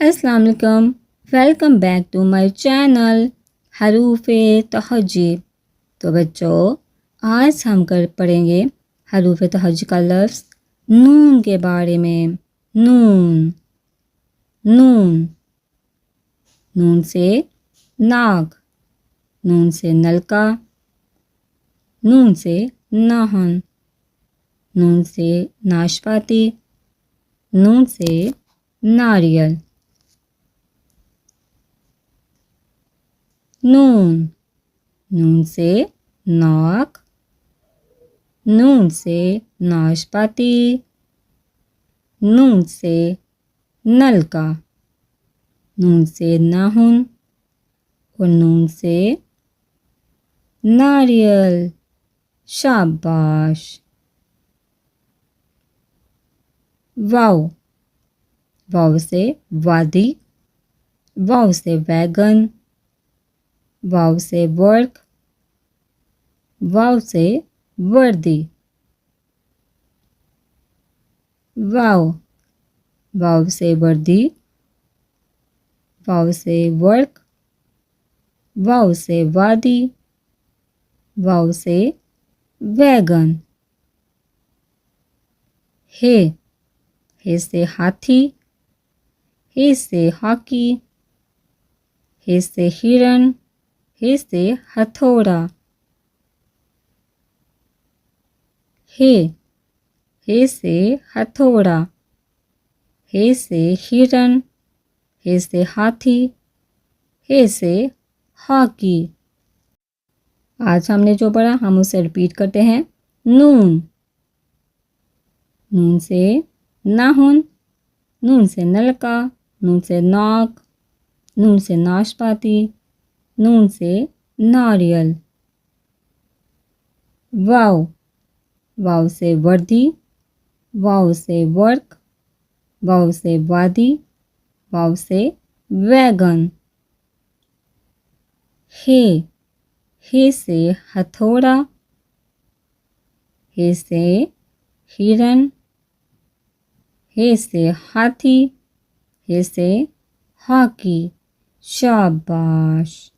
अस्सलाम वालेकुम, welcome back to my channel हरूफ़े तहज्जुद। तो बच्चों, आज हम पढ़ेंगे हरूफ़े तहज्जुद का लफ्ज़ नून के बारे में। नून, नून, नून से नाक, नून से नलका, नून से नाहन, नून से नाशपाती, नून से नारियल। नून, नून से नाक, नून से नाशपाती, नून से नलका, नून से नाखून और नून से नारियल। शाबाश। वाव, वाव से वादी, वाव से वैगन, वाव से वर्क, वाव से वर्दी। वाव, वाव से वर्दी, वाव से वर्क, वाव से वादी, वाव से वैगन। हे से हाथी, हे से हॉकी, हे से हिरन, हे से हथौड़ा। हे से हथौड़ा, हे से हिरन, हे से हाथी, हे से हॉकी। आज हमने जो पढ़ा हम उसे रिपीट करते हैं। नून, नून से नाखून, नून से नलका, नून से नाक, नून से नाशपाती, नून से नारियल। वाव, वाव से वर्दी, वाव से वर्क, वाव से वादी, वाव से वैगन। हे से हथौड़ा, हे से हिरन, हे से हाथी, हे से हॉकी। शाबाश।